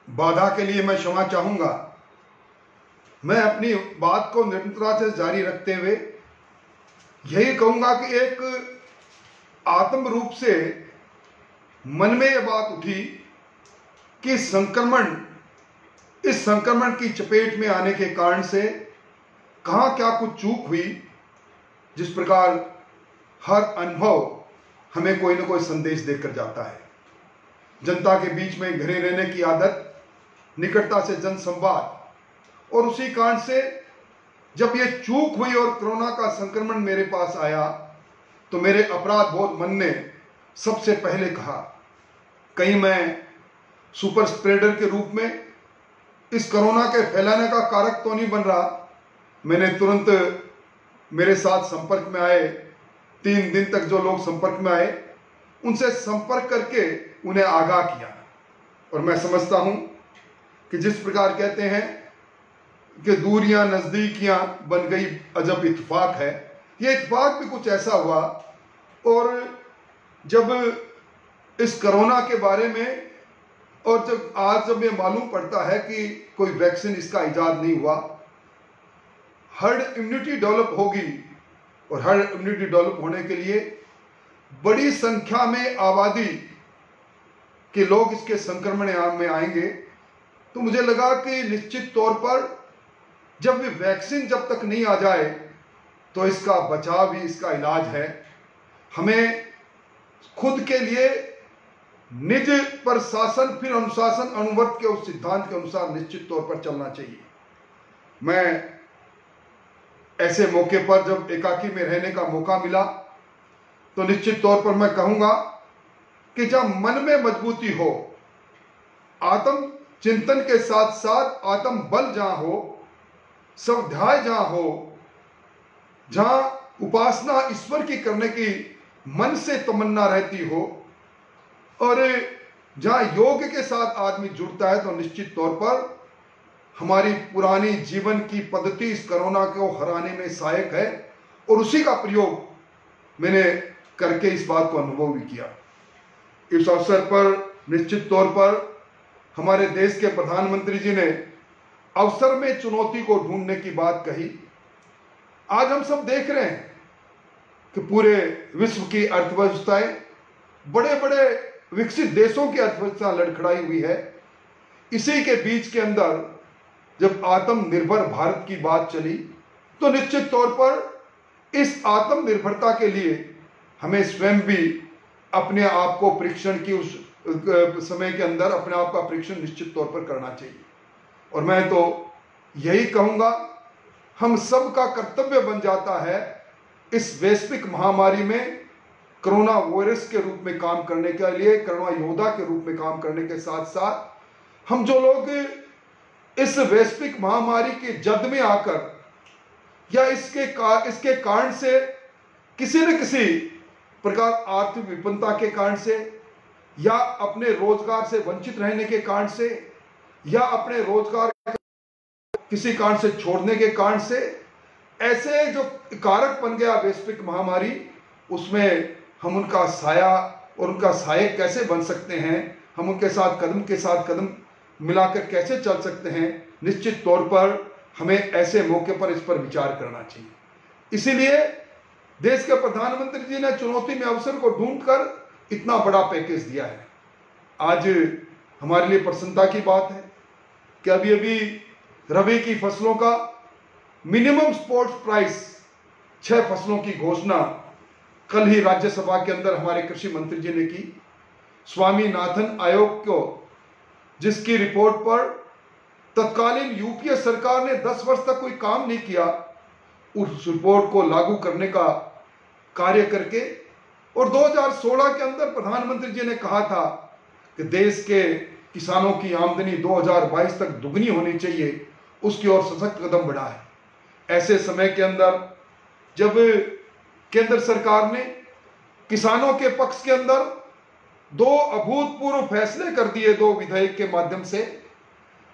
बाधा के लिए मैं क्षमा चाहूंगा। मैं अपनी बात को निरंतरता से जारी रखते हुए यही कहूंगा कि एक आत्म रूप से मन में यह बात उठी कि इस संक्रमण की चपेट में आने के कारण से कहाँ क्या कुछ चूक हुई, जिस प्रकार हर अनुभव हमें कोई ना कोई संदेश देकर जाता है। जनता के बीच में घिरे रहने की आदत, निकटता से जन संवाद, और उसी कारण से जब ये चूक हुई और कोरोना का संक्रमण मेरे पास आया तो मेरे अपराध बोध मन ने सबसे पहले कहा, कहीं मैं सुपर स्प्रेडर के रूप में इस कोरोना के फैलाने का कारक तो नहीं बन रहा। मैंने तुरंत मेरे साथ संपर्क में आए 3 दिन तक जो लोग संपर्क में आए उनसे संपर्क करके उन्हें आगाह किया। और मैं समझता हूं कि जिस प्रकार कहते हैं कि दूरियां नजदीकियां बन गई अजब इत्तेफाक है, ये इत्तेफाक भी कुछ ऐसा हुआ। और जब इस कोरोना के बारे में और जब ये मालूम पड़ता है कि कोई वैक्सीन इसका इजाद नहीं हुआ, हर्ड इम्यूनिटी डेवलप होगी और हर्ड इम्यूनिटी डेवलप होने के लिए बड़ी संख्या में आबादी के लोग इसके संक्रमण में आएंगे, तो मुझे लगा कि निश्चित तौर पर जब भी वैक्सीन जब तक नहीं आ जाए तो इसका बचाव भी, इसका इलाज है। हमें खुद के लिए निज पर शासन फिर अनुशासन अनुवर्त के उस सिद्धांत के अनुसार निश्चित तौर पर चलना चाहिए। मैं ऐसे मौके पर जब एकाकी में रहने का मौका मिला तो निश्चित तौर पर मैं कहूंगा कि जब मन में मजबूती हो, आत्म चिंतन के साथ साथ आत्म बल जहां हो, स्वाध्याय जहां हो, जहां उपासना ईश्वर की करने की मन से तमन्ना रहती हो, और जहां योग के साथ आदमी जुड़ता है, तो निश्चित तौर पर हमारी पुरानी जीवन की पद्धति इस कोरोना को हराने में सहायक है। और उसी का प्रयोग मैंने करके इस बात को अनुभव भी किया। इस अवसर पर निश्चित तौर पर हमारे देश के प्रधानमंत्री जी ने अवसर में चुनौती को ढूंढने की बात कही। आज हम सब देख रहे हैं कि पूरे विश्व की अर्थव्यवस्थाएं, बड़े बड़े विकसित देशों की अर्थव्यवस्था लड़खड़ाई हुई है। इसी के बीच के अंदर जब आत्मनिर्भर भारत की बात चली तो निश्चित तौर पर इस आत्मनिर्भरता के लिए हमें स्वयं भी अपने आप को परीक्षण की उस समय के अंदर अपने आप का परीक्षण निश्चित तौर पर करना चाहिए। और मैं तो यही कहूंगा, हम सब का कर्तव्य बन जाता है इस वैश्विक महामारी में कोरोना वायरस के रूप में काम करने के लिए, कोरोना योद्धा के रूप में काम करने के साथ साथ हम जो लोग इस वैश्विक महामारी की जद में आकर या इसके कारण से किसी न किसी प्रकार आर्थिक विपन्नता के कारण से, या अपने रोजगार से वंचित रहने के कारण से, या अपने रोजगार किसी कारण से छोड़ने के कारण से, ऐसे जो कारक बन गया वैश्विक महामारी, उसमें हम उनका साया और उनका सहायक कैसे बन सकते हैं, हम उनके साथ कदम के साथ कदम मिलाकर कैसे चल सकते हैं, निश्चित तौर पर हमें ऐसे मौके पर इस पर विचार करना चाहिए। इसीलिए देश के प्रधानमंत्री जी ने चुनौती में अवसर को ढूंढकर इतना बड़ा पैकेज दिया है। आज हमारे लिए प्रसन्नता की बात है कि अभी अभी रबी की फसलों का मिनिमम सपोर्ट प्राइस 6 फसलों की घोषणा कल ही राज्यसभा के अंदर हमारे कृषि मंत्री जी ने की। स्वामीनाथन आयोग को, जिसकी रिपोर्ट पर तत्कालीन यूपीए सरकार ने 10 वर्ष तक कोई काम नहीं किया, उस रिपोर्ट को लागू करने का कार्य करके, और 2016 के अंदर प्रधानमंत्री जी ने कहा था कि देश के किसानों की आमदनी 2022 तक दुगनी होनी चाहिए, उसकी ओर सशक्त कदम बढ़ा है। ऐसे समय के अंदर जब केंद्र सरकार ने किसानों के पक्ष के अंदर 2 अभूतपूर्व फैसले कर दिए, 2 विधेयक के माध्यम से,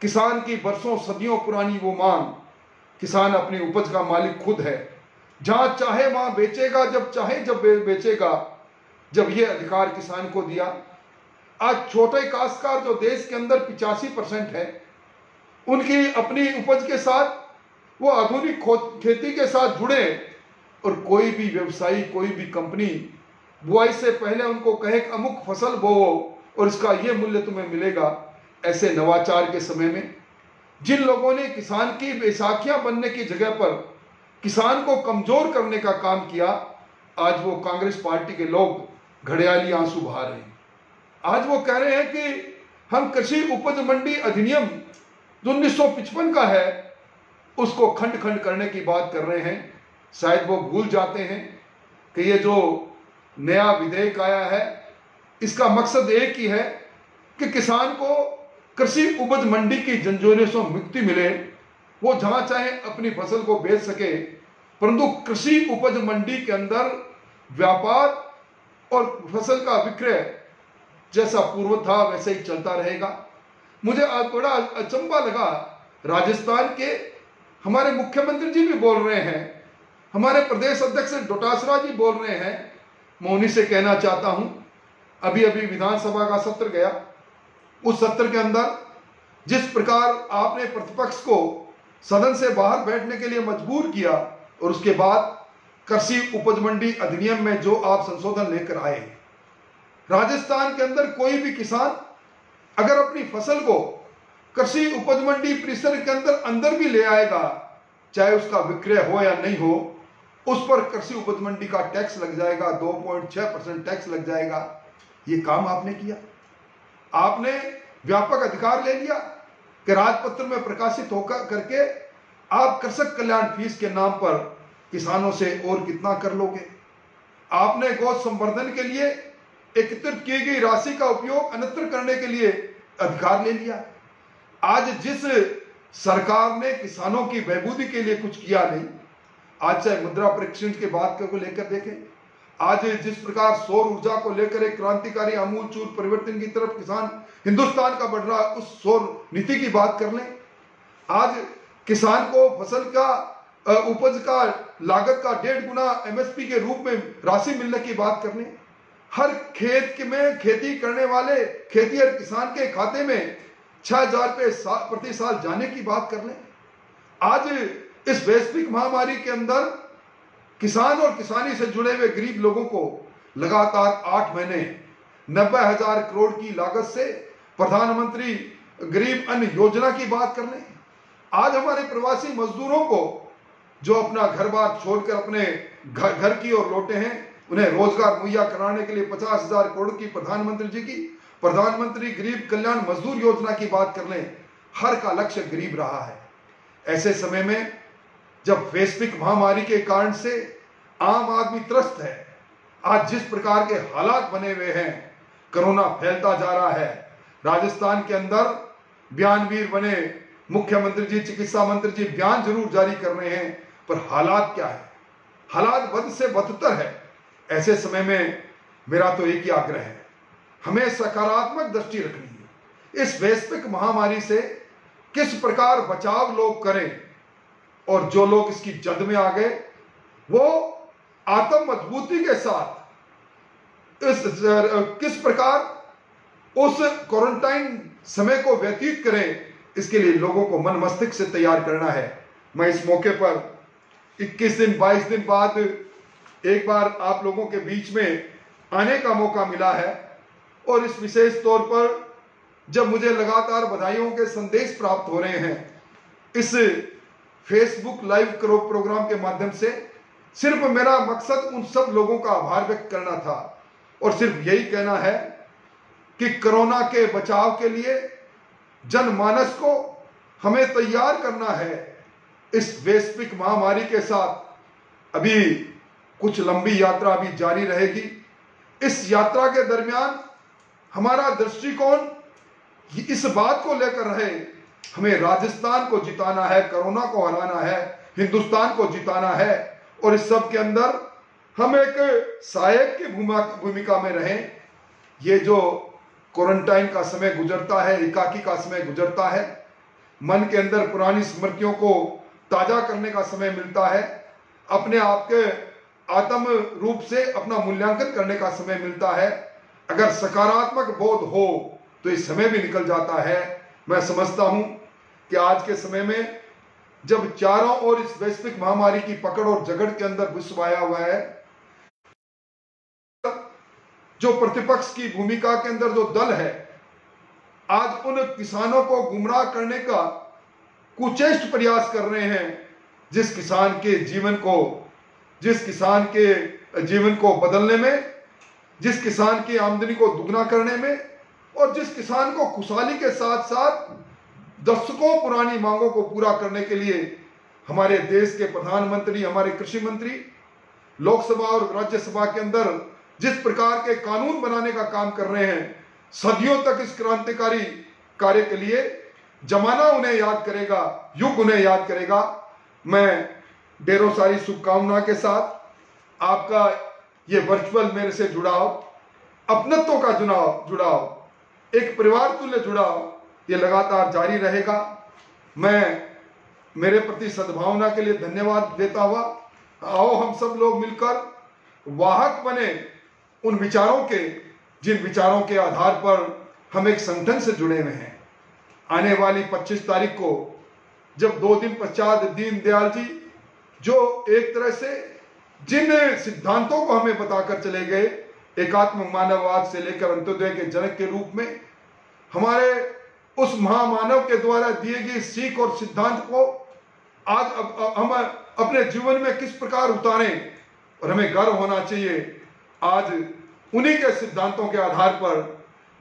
किसान की बरसों सदियों पुरानी वो मांग, किसान अपनी उपज का मालिक खुद है, जहां चाहे वहां बेचेगा, जब चाहे जब बेचेगा, जब ये अधिकार किसान को दिया, आज छोटे काश्तकार जो देश के अंदर 85% है, उनकी अपनी उपज के साथ वो आधुनिक खेती के साथ जुड़े, और कोई भी व्यवसायी, कोई भी कंपनी बुआई से पहले उनको कहे कि अमुक फसल बोओ और इसका ये मूल्य तुम्हें मिलेगा। ऐसे नवाचार के समय में जिन लोगों ने किसान की बैसाखियां बनने की जगह पर किसान को कमजोर करने का काम किया, आज वो कांग्रेस पार्टी के लोग घड़ियाली आंसू बहा रहे हैं। आज वो कह रहे हैं कि हम कृषि उपज मंडी अधिनियम जो 1955 का है उसको खंड खंड करने की बात कर रहे हैं। शायद वो भूल जाते हैं कि ये जो नया विधेयक आया है इसका मकसद एक ही है कि किसान को कृषि उपज मंडी की झंझोरे से मुक्ति मिले, वो जहां चाहे अपनी फसल को बेच सके, परंतु कृषि उपज मंडी के अंदर व्यापार और फसल का विक्रय जैसा पूर्व था वैसे ही चलता रहेगा। मुझे बड़ा अचंभा लगा, राजस्थान के हमारे मुख्यमंत्री जी भी बोल रहे हैं, हमारे प्रदेश अध्यक्ष डोटासरा जी बोल रहे हैं। मैं उन्हीं से कहना चाहता हूं, अभी अभी विधानसभा का सत्र गया, उस सत्र के अंदर जिस प्रकार आपने प्रतिपक्ष को सदन से बाहर बैठने के लिए मजबूर किया, और उसके बाद कृषि उपज मंडी अधिनियम में जो आप संशोधन लेकर आए, राजस्थान के अंदर कोई भी किसान अगर अपनी फसल को कृषि उपज मंडी परिसर के अंदर भी ले आएगा, चाहे उसका विक्रय हो या नहीं हो, उस पर कृषि उपज मंडी का टैक्स लग जाएगा, 2.6% टैक्स लग जाएगा। ये काम आपने किया, आपने व्यापक अधिकार ले लिया कि राजपत्र में प्रकाशित होकर करके आप कृषक कल्याण फीस के नाम पर किसानों से और कितना कर लोगे। आपने गौ संवर्धन के लिए एकत्रित की गई राशि का उपयोग अन्यत्र करने के लिए अधिकार ले लिया। आज जिस सरकार ने किसानों की बहबूदी के लिए कुछ किया नहीं, आज चाहे मुद्रा परीक्षण के बात को लेकर देखें, आज जिस प्रकार सौर ऊर्जा को लेकर एक क्रांतिकारी आमूलचूल परिवर्तन की तरफ किसान हिंदुस्तान का बढ़ रहा है, उस सौर नीति की बात कर लें। आज किसान को फसल का उपज का लागत का 1.5 गुना एमएसपी के रूप में राशि मिलने की बात कर लें। हर खेत में खेती करने वाले खेतीहर किसान के खाते में 6,000 रुपये प्रति साल जाने की बात कर लें। आज इस वैश्विक महामारी के अंदर किसान और किसानी से जुड़े हुए गरीब लोगों को लगातार 8 महीने 90,000 करोड़ की लागत से प्रधानमंत्री गरीब अन्न योजना की बात कर लें। आज हमारे प्रवासी मजदूरों को जो अपना घर बार छोड़कर अपने घर की ओर लौटे हैं, उन्हें रोजगार मुहैया कराने के लिए 50,000 करोड़ की प्रधानमंत्री जी की प्रधानमंत्री गरीब कल्याण मजदूर योजना की बात कर लें। हर का लक्ष्य गरीब रहा है। ऐसे समय में जब वैश्विक महामारी के कारण से आम आदमी त्रस्त है, आज जिस प्रकार के हालात बने हुए हैं, कोरोना फैलता जा रहा है, राजस्थान के अंदर बयानवीर बने मुख्यमंत्री जी, चिकित्सा मंत्री जी बयान जरूर जारी कर रहे हैं, पर हालात क्या है? हालात बद से बदतर है। ऐसे समय में मेरा तो एक ही आग्रह है, हमें सकारात्मक दृष्टि रखनी है। इस वैश्विक महामारी से किस प्रकार बचाव लोग करें, और जो लोग इसकी जद में आ गए वो आत्म मजबूती के साथ किस प्रकार उस क्वारंटाइन समय को व्यतीत करें, इसके लिए लोगों को मन मस्तिष्क से तैयार करना है। मैं इस मौके पर 21 दिन 22 दिन बाद एक बार आप लोगों के बीच में आने का मौका मिला है, और इस विशेष तौर पर जब मुझे लगातार बधाइयों के संदेश प्राप्त हो रहे हैं, इस फेसबुक लाइव प्रोग्राम के माध्यम से सिर्फ मेरा मकसद उन सब लोगों का आभार व्यक्त करना था, और सिर्फ यही कहना है कि कोरोना के बचाव के लिए जनमानस को हमें तैयार करना है। इस वैश्विक महामारी के साथ अभी कुछ लंबी यात्रा भी जारी रहेगी। इस यात्रा के दरमियान हमारा दृष्टिकोण इस बात को लेकर रहे, हमें राजस्थान को जिताना है, कोरोना को हराना है, हिंदुस्तान को जिताना है, और इस सब के अंदर हम एक सहायक की भूमिका में रहें। ये जो क्वारंटाइन का समय गुजरता है, एकाकी का समय गुजरता है, मन के अंदर पुरानी स्मृतियों को ताजा करने का समय मिलता है, अपने आप के आत्म रूप से अपना मूल्यांकन करने का समय मिलता है। अगर सकारात्मक बोध हो तो इस समय भी निकल जाता है। मैं समझता हूं कि आज के समय में जब चारों ओर इस वैश्विक महामारी की पकड़ और जकड़ के अंदर विश्व आया हुआ है, जो प्रतिपक्ष की भूमिका के अंदर जो दल है आज उन किसानों को गुमराह करने का कुचेष्ट प्रयास कर रहे हैं, जिस किसान के जीवन को बदलने में, जिस किसान की आमदनी को दुगना करने में और जिस किसान को खुशहाली के साथ साथ दशकों पुरानी मांगों को पूरा करने के लिए हमारे देश के प्रधानमंत्री, हमारे कृषि मंत्री लोकसभा और राज्यसभा के अंदर जिस प्रकार के कानून बनाने का काम कर रहे हैं, सदियों तक इस क्रांतिकारी कार्य के लिए जमाना उन्हें याद करेगा, युग उन्हें याद करेगा। मैं ढेरों सारी शुभकामना के साथ आपका ये वर्चुअल मेरे से जुड़ाव, अपनत्व का जुड़ाव, एक परिवार तुल्य जुड़ाव ये लगातार जारी रहेगा। मैं मेरे प्रति सद्भावना के लिए धन्यवाद देता हुआ, आओ हम सब लोग मिलकर वाहक बने उन विचारों के, जिन विचारों के आधार पर हम एक संगठन से जुड़े हुए हैं। आने वाली 25 तारीख को जब 2 दिन पश्चात दीनदयाल जी जो एक तरह से जिन सिद्धांतों को हमें बताकर चले गए, एकात्म मानववाद से लेकर अंत्योदय के जनक के रूप में, हमारे उस महामानव के द्वारा दिए गए सीख और सिद्धांत को आज हम अपने जीवन में किस प्रकार उतारें, और हमें गर्व होना चाहिए आज उन्हीं के सिद्धांतों के आधार पर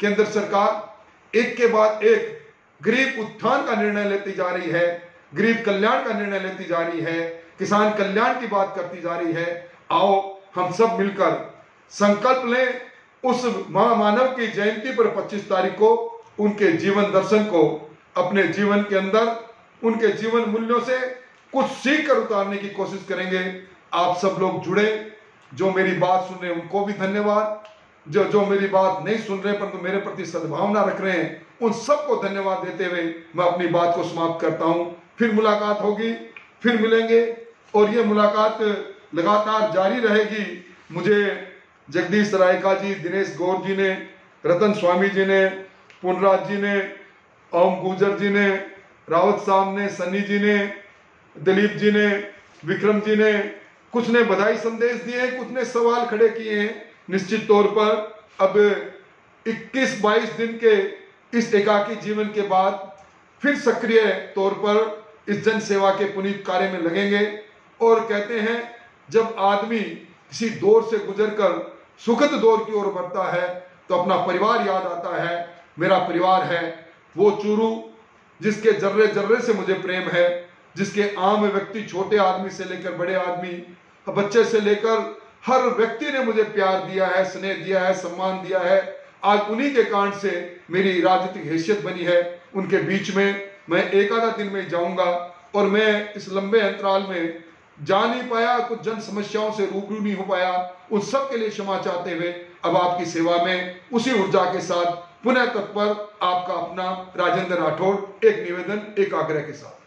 केंद्र सरकार एक के बाद एक गरीब उत्थान का निर्णय लेती जा रही है, गरीब कल्याण का निर्णय लेती जा रही है, किसान कल्याण की बात करती जा रही है। आओ हम सब मिलकर संकल्प लें उस महामानव की जयंती पर 25 तारीख को उनके जीवन दर्शन को अपने जीवन के अंदर, उनके जीवन मूल्यों से कुछ सीख कर उतारने की कोशिश करेंगे। आप सब लोग जुड़े, जो मेरी बात सुन रहे हैं उनको भी धन्यवाद, जो मेरी बात नहीं सुन रहे परंतु मेरे प्रति सद्भावना रख रहे हैं उन सबको धन्यवाद देते हुए मैं अपनी बात को समाप्त करता हूं। फिर मुलाकात होगी, फिर मिलेंगे और ये मुलाकात लगातार जारी रहेगी। मुझे जगदीश सरायका जी, दिनेश गौर जी ने, रतन स्वामी जी ने, पुनराज जी ने, ओम गुजर जी ने, रावत साहब ने, सन्नी जी ने, दिलीप जी ने, विक्रम जी ने, कुछ ने बधाई संदेश दिए, कुछ ने सवाल खड़े किए हैं। निश्चित तौर पर अब 21-22 दिन के इस एकाकी जीवन के बाद फिर सक्रिय तौर पर इस जन सेवा के पुनीत कार्य में लगेंगे। और कहते हैं जब आदमी किसी दौर से गुजरकर सुखद दौर की ओर बढ़ता है तो अपना परिवार याद आता है। मेरा परिवार है वो चूरू जिसके जर्रे जर्रे से मुझे प्रेम है, जिसके आम व्यक्ति, छोटे आदमी से लेकर बड़े आदमी, बच्चे से लेकर हर व्यक्ति ने मुझे प्यार दिया है, स्नेह दिया है, सम्मान दिया है। आज उन्हीं के कारण से मेरी राजनीतिक हैसियत बनी है। उनके बीच में मैं एक आधा दिन में जाऊंगा और मैं इस लंबे अंतराल में जा नहीं पाया, कुछ जन समस्याओं से रूबरू नहीं हो पाया, उन सब के लिए क्षमा चाहते हुए अब आपकी सेवा में उसी ऊर्जा के साथ पुनः तत्पर आपका अपना राजेंद्र राठौड़, एक निवेदन, एक आग्रह के साथ।